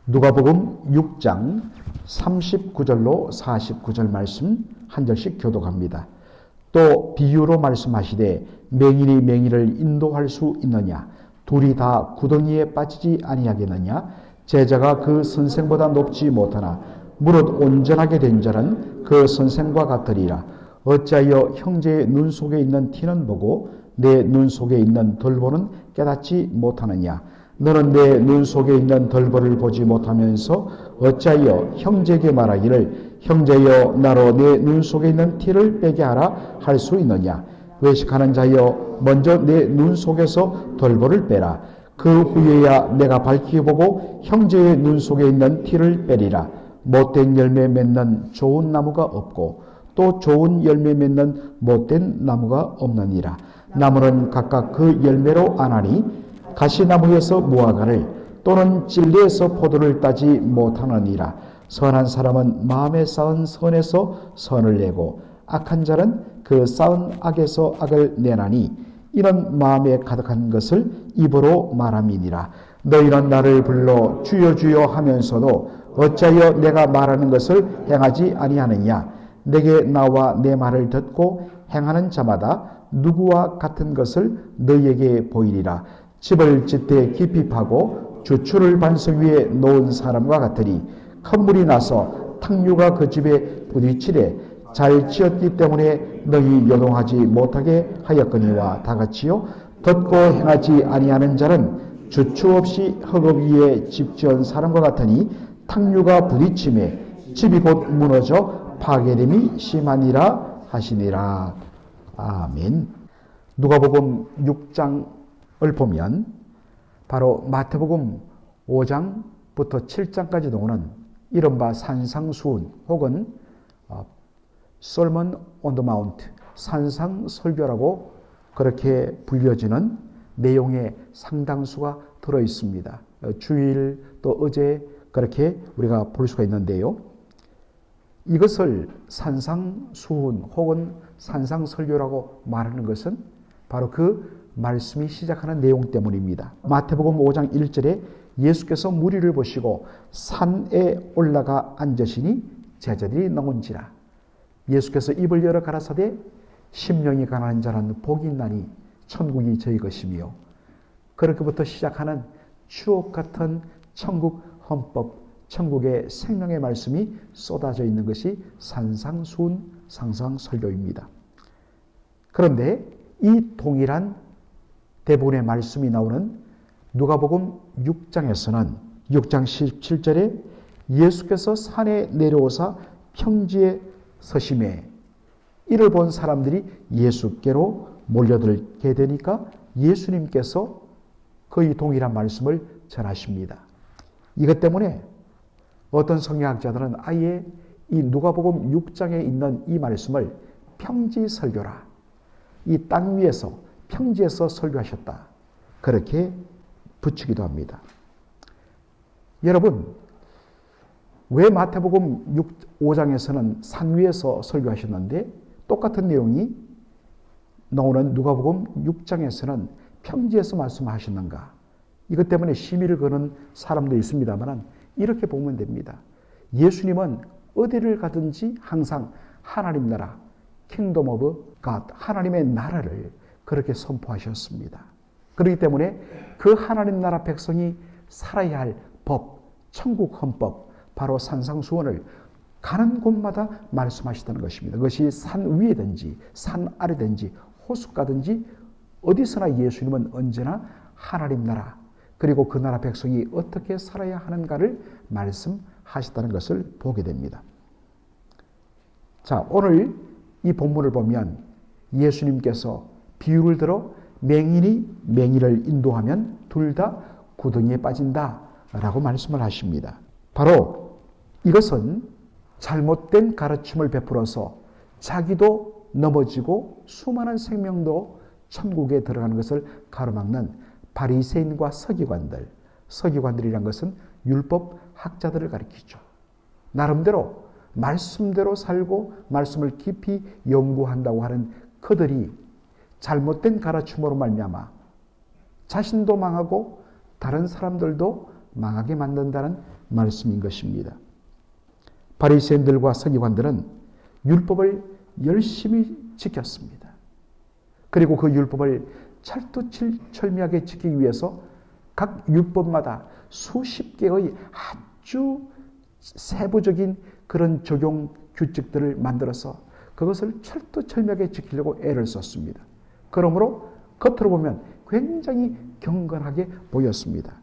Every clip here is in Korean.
누가복음 6장 39절로 49절 말씀 한 절씩 교독합니다. 또 비유로 말씀하시되 맹인이 맹인을 인도할 수 있느냐? 둘이 다 구덩이에 빠지지 아니하겠느냐? 제자가 그 선생보다 높지 못하나 무릇 온전하게 된 자는 그 선생과 같으리라. 어찌하여 형제의 눈 속에 있는 티는 보고 내 눈 속에 있는 덜보는 깨닫지 못하느냐? 너는 내 눈 속에 있는 덜보를 보지 못하면서 어찌하여 형제에게 말하기를 형제여 나로 내 눈 속에 있는 티를 빼게 하라 할 수 있느냐? 외식하는 자여 먼저 내 눈 속에서 덜보를 빼라. 그 후에야 내가 밝히 보고 형제의 눈 속에 있는 티를 빼리라. 못된 열매 맺는 좋은 나무가 없고 또 좋은 열매 맺는 못된 나무가 없느니라. 나무는 각각 그 열매로 아나니 가시나무에서 무화과를 또는 진리에서 포도를 따지 못하느니라. 선한 사람은 마음에 쌓은 선에서 선을 내고 악한 자는 그 쌓은 악에서 악을 내나니 이런 마음에 가득한 것을 입으로 말함이니라. 너희는 나를 불러 주여 주여 하면서도 어찌하여 내가 말하는 것을 행하지 아니하느냐? 내게 나와 내 말을 듣고 행하는 자마다 누구와 같은 것을 너희에게 보이리라. 집을 짓되 깊이 파고 주추를 반석 위에 놓은 사람과 같으니 큰 물이 나서 탕류가 그 집에 부딪히되 잘 지었기 때문에 너희 요동하지 못하게 하였거니와 다같이요 듣고 행하지 아니하는 자는 주추 없이 흙 위에 집 지은 사람과 같으니 탕류가 부딪힘에 집이 곧 무너져 파괴됨이 심하니라 하시니라. 아멘. 누가복음 6장을 보면 바로 마태복음 5장부터 7장까지 오는 이른바 산상수훈 혹은 Sermon on the Mount, 산상설교라고 그렇게 불려지는 내용의 상당수가 들어있습니다. 주일 또 어제 그렇게 우리가 볼 수가 있는데요. 이것을 산상수훈 혹은 산상설교라고 말하는 것은 바로 그 말씀이 시작하는 내용 때문입니다. 마태복음 5장 1절에 예수께서 무리를 보시고 산에 올라가 앉으시니 제자들이 나온지라. 예수께서 입을 열어 가라사대 심령이 가난한 자는 복이 있나니 천국이 저희 것이며, 그렇게부터 시작하는 추억 같은 천국 헌법, 천국의 생명의 말씀이 쏟아져 있는 것이 산상수훈, 산상설교입니다. 그런데 이 동일한 대부분의 말씀이 나오는 누가복음 6장에서는 6장 17절에 예수께서 산에 내려오사 평지에 서심해 이를 본 사람들이 예수께로 몰려들게 되니까 예수님께서 거의 동일한 말씀을 전하십니다. 이것 때문에 어떤 성경학자들은 아예 이 누가복음 6장에 있는 이 말씀을 평지설교라, 이 땅 위에서 평지에서 설교하셨다, 그렇게 붙이기도 합니다. 여러분, 왜 마태복음 5장에서는 산 위에서 설교하셨는데 똑같은 내용이 나오는 누가복음 6장에서는 평지에서 말씀하셨는가? 이것 때문에 시비를 거는 사람도 있습니다만 이렇게 보면 됩니다. 예수님은 어디를 가든지 항상 하나님 나라, 킹덤 오브 갓, 하나님의 나라를 그렇게 선포하셨습니다. 그렇기 때문에 그 하나님 나라 백성이 살아야 할 법, 천국 헌법, 바로 산상수훈을 가는 곳마다 말씀하시다는 것입니다. 그것이 산 위에든지 산 아래든지 호숫가든지 어디서나 예수님은 언제나 하나님 나라, 그리고 그 나라 백성이 어떻게 살아야 하는가를 말씀하셨다는 것을 보게 됩니다. 자, 오늘 이 본문을 보면 예수님께서 비유를 들어 맹인이 맹인을 인도하면 둘 다 구덩이에 빠진다라고 말씀을 하십니다. 바로 이것은 잘못된 가르침을 베풀어서 자기도 넘어지고 수많은 생명도 천국에 들어가는 것을 가로막는 바리새인과 서기관들이란 것은 율법 학자들을 가리키죠. 나름대로 말씀대로 살고 말씀을 깊이 연구한다고 하는 그들이 잘못된 가르침으로 말미암아 자신도 망하고 다른 사람들도 망하게 만든다는 말씀인 것입니다. 바리새인들과 서기관들은 율법을 열심히 지켰습니다. 그리고 그 율법을 철두철미하게 지키기 위해서 각 율법마다 수십 개의 아주 세부적인 그런 적용 규칙들을 만들어서 그것을 철두철미하게 지키려고 애를 썼습니다. 그러므로 겉으로 보면 굉장히 경건하게 보였습니다.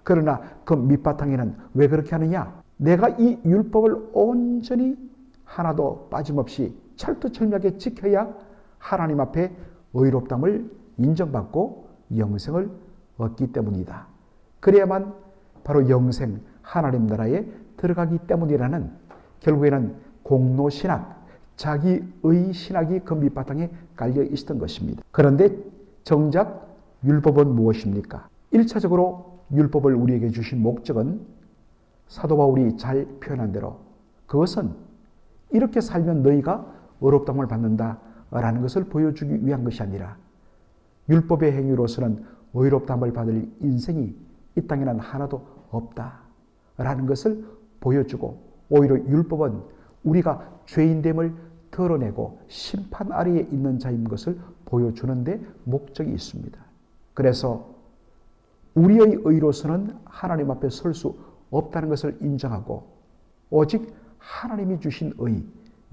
그러나 그 밑바탕에는 왜 그렇게 하느냐? 내가 이 율법을 온전히 하나도 빠짐없이 철두철미하게 지켜야 하나님 앞에 의롭담을 인정받고 영생을 얻기 때문이다. 그래야만 바로 영생, 하나님 나라에 들어가기 때문이라는 결국에는 공로신학, 자기의 신학이 그 밑바탕에 깔려 있었던 것입니다. 그런데 정작 율법은 무엇입니까? 1차적으로 율법을 우리에게 주신 목적은 사도 바울이 잘 표현한 대로 그것은 이렇게 살면 너희가 의롭다함을 받는다라는 것을 보여주기 위한 것이 아니라 율법의 행위로서는 의롭다함을 받을 인생이 이 땅에는 하나도 없다라는 것을 보여주고 오히려 율법은 우리가 죄인됨을 드러내고 심판 아래에 있는 자인 것을 보여주는 데 목적이 있습니다. 그래서 우리의 의로서는 하나님 앞에 설 수 없다는 것을 인정하고 오직 하나님이 주신 의,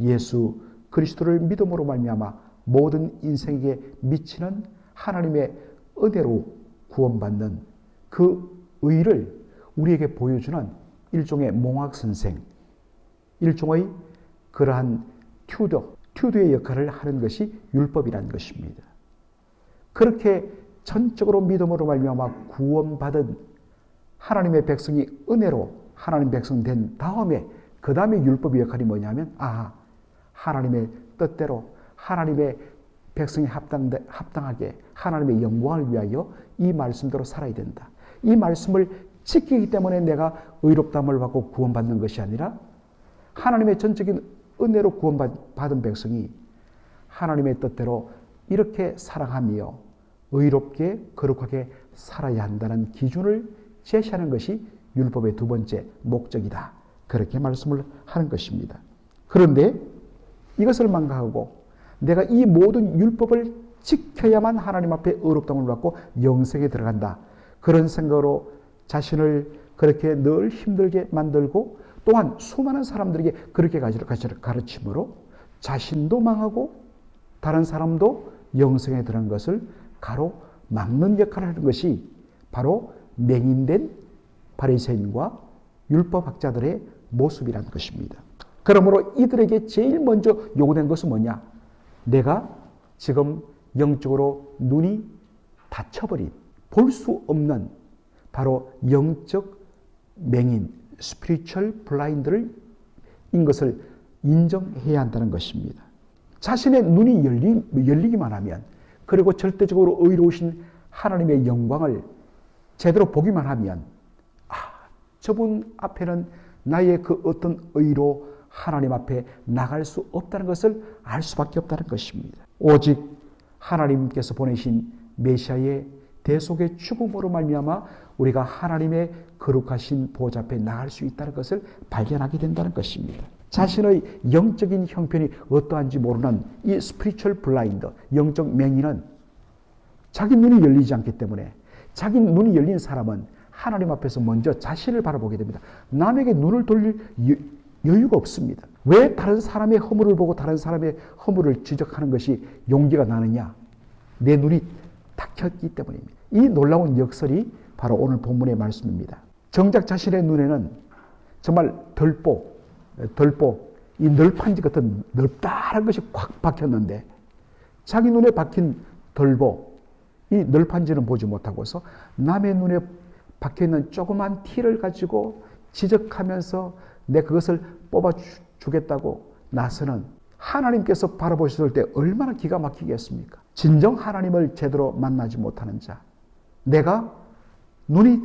예수 그리스도를 믿음으로 말미암아 모든 인생에게 미치는 하나님의 은혜로 구원받는 그 의를 우리에게 보여주는 일종의 몽학선생, 일종의 그러한 튜도의 역할을 하는 것이 율법이라는 것입니다. 그렇게 전적으로 믿음으로 말미암아 구원받은 하나님의 백성이 은혜로 하나님 백성 된 다음에 그 다음에 율법의 역할이 뭐냐면 하나님의 뜻대로 하나님의 백성이 합당하게 하나님의 영광을 위하여 이 말씀대로 살아야 된다. 이 말씀을 지키기 때문에 내가 의롭다함을 받고 구원받는 것이 아니라 하나님의 전적인 은혜로 구원받은 백성이 하나님의 뜻대로 이렇게 사랑하며 의롭게 거룩하게 살아야 한다는 기준을 제시하는 것이 율법의 두 번째 목적이다. 그렇게 말씀을 하는 것입니다. 그런데 이것을 망각하고 내가 이 모든 율법을 지켜야만 하나님 앞에 의롭다함을 받고 영생에 들어간다. 그런 생각으로 자신을 그렇게 늘 힘들게 만들고 또한 수많은 사람들에게 그렇게 가르침으로 자신도 망하고 다른 사람도 영생에 들어간 것을 가로막는 역할을 하는 것이 바로 맹인된 바리새인과 율법학자들의 모습이라는 것입니다. 그러므로 이들에게 제일 먼저 요구된 것은 뭐냐? 내가 지금 영적으로 눈이 닫혀버린 볼 수 없는 바로 영적 맹인 스피리추얼 블라인드를 인 것을 인정해야 한다는 것입니다. 자신의 눈이 열리기만 하면 그리고 절대적으로 의로우신 하나님의 영광을 제대로 보기만 하면 저분 앞에는 나의 그 어떤 의로 하나님 앞에 나갈 수 없다는 것을 알 수밖에 없다는 것입니다. 오직 하나님께서 보내신 메시아의 대속의 죽음으로 말미암아 우리가 하나님의 거룩하신 보좌 앞에 나갈 수 있다는 것을 발견하게 된다는 것입니다. 자신의 영적인 형편이 어떠한지 모르는 이 스피리추얼 블라인드, 영적 맹인은 자기 눈이 열리지 않기 때문에 자기 눈이 열린 사람은 하나님 앞에서 먼저 자신을 바라보게 됩니다. 남에게 눈을 돌릴 여유가 없습니다. 왜 다른 사람의 허물을 보고 다른 사람의 허물을 지적하는 것이 용기가 나느냐? 내 눈이 닫혔기 때문입니다. 이 놀라운 역설이 바로 오늘 본문의 말씀입니다. 정작 자신의 눈에는 정말 덜보, 이 널판지 같은 넓다란 것이 꽉 박혔는데 자기 눈에 박힌 덜보, 이 널판지는 보지 못하고서 남의 눈에 박혀있는 조그만 티를 가지고 지적하면서 내 그것을 뽑아주겠다고 나서는 하나님께서 바라보셨을 때 얼마나 기가 막히겠습니까? 진정 하나님을 제대로 만나지 못하는 자, 내가 눈이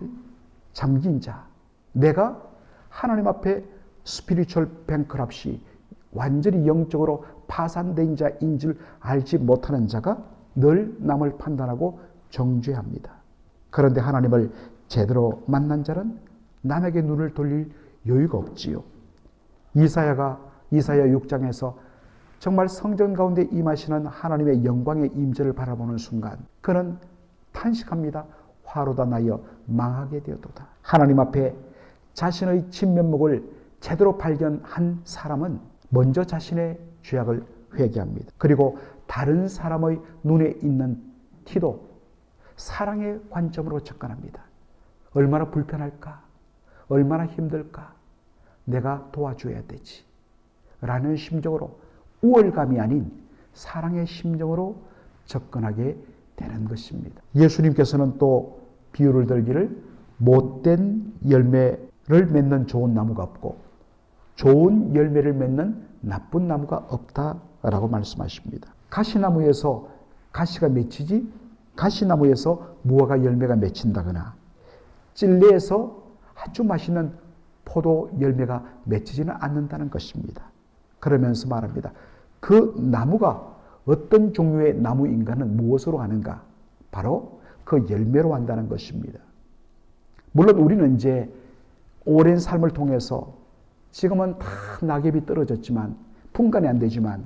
잠긴 자, 내가 하나님 앞에 스피리추얼 뱅크랍시 완전히 영적으로 파산된 자인 줄 알지 못하는 자가 늘 남을 판단하고 정죄합니다. 그런데 하나님을 제대로 만난 자는 남에게 눈을 돌릴 여유가 없지요. 이사야 6장에서 정말 성전 가운데 임하시는 하나님의 영광의 임재를 바라보는 순간 그는 탄식합니다. 화로다 나여 망하게 되었도다. 하나님 앞에 자신의 진면목을 제대로 발견한 사람은 먼저 자신의 죄악을 회개합니다. 그리고 다른 사람의 눈에 있는 티도 사랑의 관점으로 접근합니다. 얼마나 불편할까? 얼마나 힘들까? 내가 도와줘야 되지. 라는 심정으로 우월감이 아닌 사랑의 심정으로 접근하게 되는 것입니다. 예수님께서는 또 비유를 들기를 못된 열매를 맺는 좋은 나무가 없고 좋은 열매를 맺는 나쁜 나무가 없다라고 말씀하십니다. 가시나무에서 가시가 맺히지 가시나무에서 무화과 열매가 맺힌다거나 찔레에서 아주 맛있는 포도 열매가 맺히지는 않는다는 것입니다. 그러면서 말합니다. 그 나무가 어떤 종류의 나무인가는 무엇으로 하는가? 바로 그 열매로 한다는 것입니다. 물론 우리는 이제 오랜 삶을 통해서 지금은 다 낙엽이 떨어졌지만 풍간이 안 되지만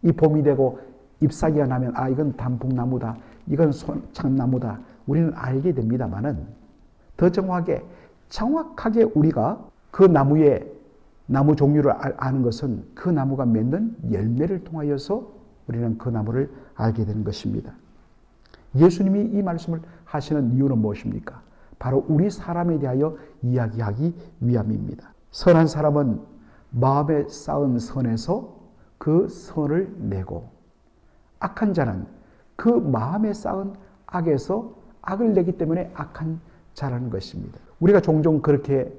이 봄이 되고 잎사귀가 나면 아 이건 단풍나무다. 이건 참나무다. 우리는 알게 됩니다만은 더 정확하게 우리가 그 나무 종류를 아는 것은 그 나무가 맺는 열매를 통하여서 우리는 그 나무를 알게 되는 것입니다. 예수님이 이 말씀을 하시는 이유는 무엇입니까? 바로 우리 사람에 대하여 이야기하기 위함입니다. 선한 사람은 마음에 쌓은 선에서 그 선을 내고 악한 자는 그 마음에 쌓은 악에서 악을 내기 때문에 악한 자라는 것입니다. 우리가 종종 그렇게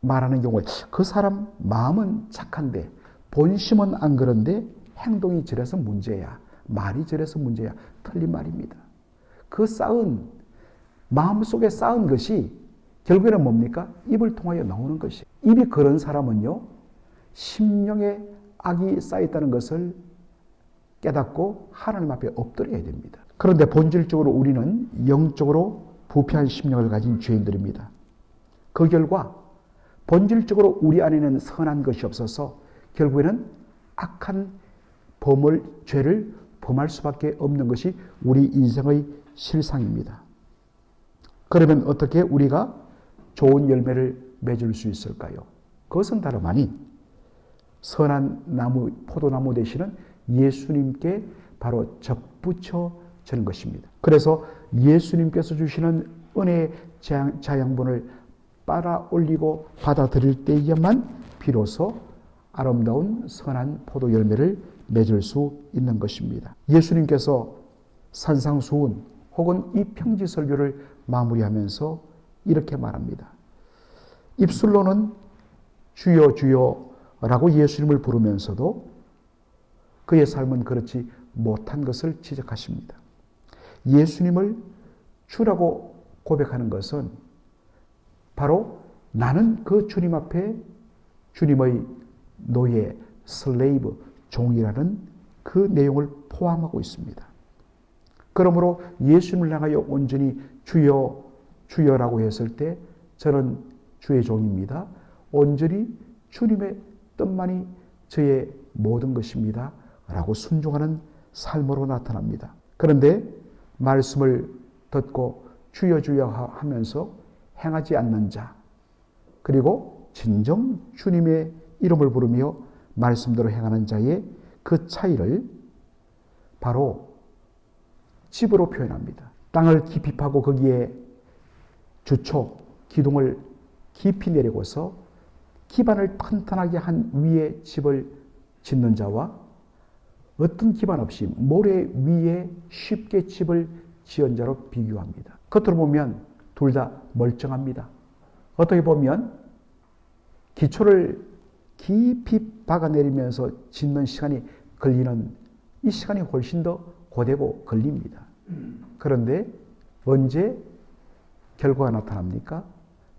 말하는 경우에 그 사람 마음은 착한데 본심은 안 그런데 행동이 저래서 문제야. 말이 저래서 문제야. 틀린 말입니다. 그 마음속에 쌓은 것이 결국에는 뭡니까? 입을 통하여 나오는 것이. 입이 그런 사람은요. 심령에 악이 쌓였다는 것을 깨닫고 하나님 앞에 엎드려야 됩니다. 그런데 본질적으로 우리는 영적으로 부패한 심령을 가진 죄인들입니다. 그 결과 본질적으로 우리 안에는 선한 것이 없어서 결국에는 악한 죄를 범할 수밖에 없는 것이 우리 인생의 실상입니다. 그러면 어떻게 우리가 좋은 열매를 맺을 수 있을까요? 그것은 다름 아닌 선한 나무, 포도나무 되시는 예수님께 바로 접붙여지는 것입니다. 그래서 예수님께서 주시는 은혜의 자양분을 빨아 올리고 받아들일 때에만 비로소 아름다운 선한 포도 열매를 맺을 수 있는 것입니다. 예수님께서 산상수훈 혹은 이 평지설교를 마무리하면서 이렇게 말합니다. 입술로는 주여 주여 라고 예수님을 부르면서도 그의 삶은 그렇지 못한 것을 지적하십니다. 예수님을 주라고 고백하는 것은 바로 나는 그 주님 앞에 주님의 노예, 슬레이브, 종이라는 그 내용을 포함하고 있습니다. 그러므로 예수님을 향하여 온전히 주여, 주여라고 했을 때 저는 주의 종입니다. 온전히 주님의 뜻만이 저의 모든 것입니다. 라고 순종하는 삶으로 나타납니다. 그런데 말씀을 듣고 주여 주여 하면서 행하지 않는 자, 그리고 진정 주님의 이름을 부르며 말씀대로 행하는 자의 그 차이를 바로 집으로 표현합니다. 땅을 깊이 파고 거기에 주초, 기둥을 깊이 내리고서 기반을 튼튼하게 한 위에 집을 짓는 자와 어떤 기반 없이 모래 위에 쉽게 집을 지은 자로 비교합니다. 겉으로 보면 둘 다 멀쩡합니다. 어떻게 보면 기초를 깊이 박아내리면서 짓는 시간이 걸리는 이 시간이 훨씬 더 고되고 걸립니다. 그런데 언제 결과가 나타납니까?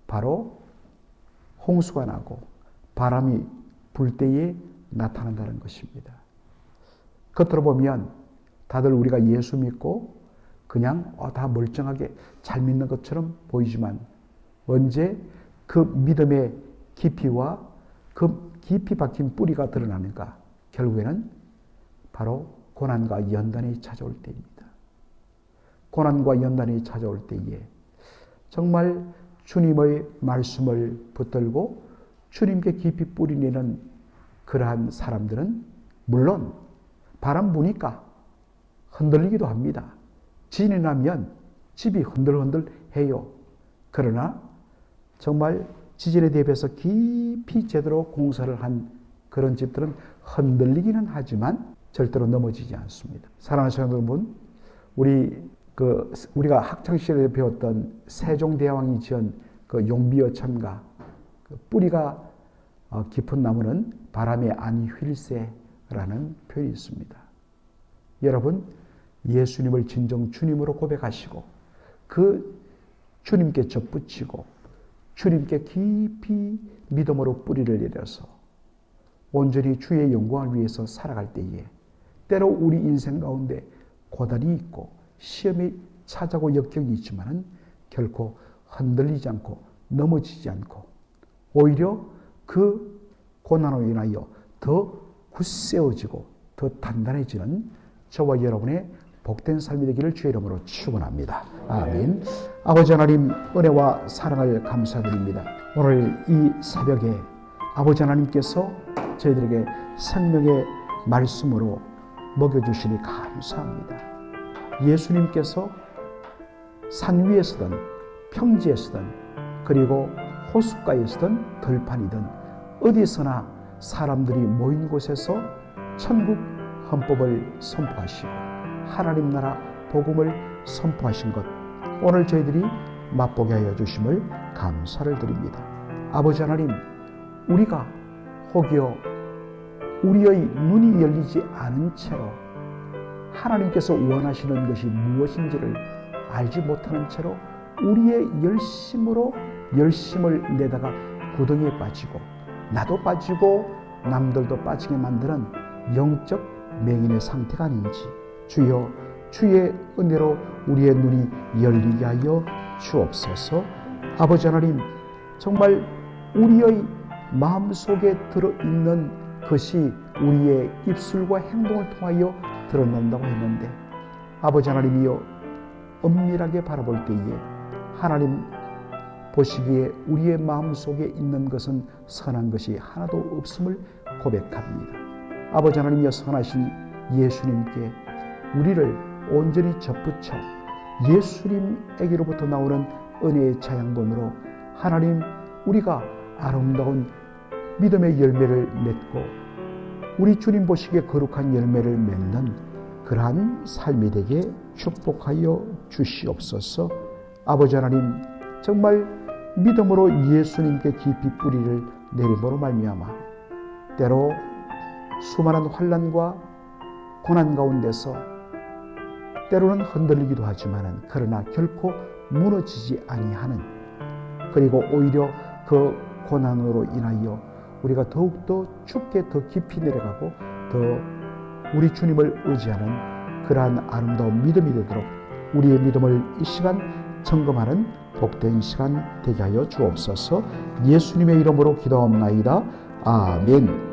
바로 홍수가 나고 바람이 불 때에 나타난다는 것입니다. 겉으로 보면 다들 우리가 예수 믿고 그냥 다 멀쩡하게 잘 믿는 것처럼 보이지만 언제 그 믿음의 깊이와 그 깊이 박힌 뿌리가 드러나는가? 결국에는 바로 고난과 연단이 찾아올 때입니다. 고난과 연단이 찾아올 때에 정말 주님의 말씀을 붙들고 주님께 깊이 뿌리내는 그러한 사람들은 물론 바람 부니까 흔들리기도 합니다. 지진이 나면 집이 흔들흔들해요. 그러나 정말 지진에 대비해서 깊이 제대로 공사를 한 그런 집들은 흔들리기는 하지만 절대로 넘어지지 않습니다. 사랑하는 성도 여러분, 우리가 학창시절에 배웠던 세종대왕이 지은 그 용비어천가, 그 뿌리가 깊은 나무는 바람에 안 휠새라는 표현이 있습니다. 여러분, 예수님을 진정 주님으로 고백하시고 그 주님께 접붙이고 주님께 깊이 믿음으로 뿌리를 내려서 온전히 주의 영광을 위해서 살아갈 때에 때로 우리 인생 가운데 고달이 있고 시험이 찾아오고 역경이 있지만은 결코 흔들리지 않고 넘어지지 않고 오히려 그 고난으로 인하여 더 굳세어지고 더 단단해지는 저와 여러분의 복된 삶이 되기를 주의 이름으로 축원합니다. 아멘. 아버지 하나님, 은혜와 사랑을 감사드립니다. 오늘 이 새벽에 아버지 하나님께서 저희들에게 생명의 말씀으로 먹여주시니 감사합니다. 예수님께서 산 위에서든 평지에서든 그리고 호숫가에서든 들판이든 어디서나 사람들이 모인 곳에서 천국 헌법을 선포하시고 하나님 나라 복음을 선포하신 것, 오늘 저희들이 맛보게 하여 주심을 감사를 드립니다. 아버지 하나님, 우리가 혹여 우리의 눈이 열리지 않은 채로 하나님께서 원하시는 것이 무엇인지를 알지 못하는 채로 우리의 열심을 내다가 구덩이에 빠지고 나도 빠지고 남들도 빠지게 만드는 영적 맹인의 상태가 아닌지 주여, 주의 은혜로 우리의 눈이 열리게 하여 주옵소서. 아버지 하나님, 정말 우리의 마음속에 들어있는 것이 우리의 입술과 행동을 통하여 드러난다고 했는데 아버지 하나님이여, 엄밀하게 바라볼 때에 하나님 보시기에 우리의 마음속에 있는 것은 선한 것이 하나도 없음을 고백합니다. 아버지 하나님이여, 선하신 예수님께 우리를 온전히 접붙여 예수님에게로부터 나오는 은혜의 자양분으로 하나님, 우리가 아름다운 믿음의 열매를 맺고 우리 주님 보시기에 거룩한 열매를 맺는 그러한 삶이 되게 축복하여 주시옵소서. 아버지 하나님, 정말 믿음으로 예수님께 깊이 뿌리를 내림으로 말미암아 때로 수많은 환난과 고난 가운데서 때로는 흔들리기도 하지만 그러나 결코 무너지지 아니하는, 그리고 오히려 그 고난으로 인하여 우리가 더욱더 죽게 더 깊이 내려가고 더 우리 주님을 의지하는 그러한 아름다운 믿음이 되도록 우리의 믿음을 이 시간 점검하는 복된 시간 되게 하여 주옵소서. 예수님의 이름으로 기도하옵나이다. 아멘.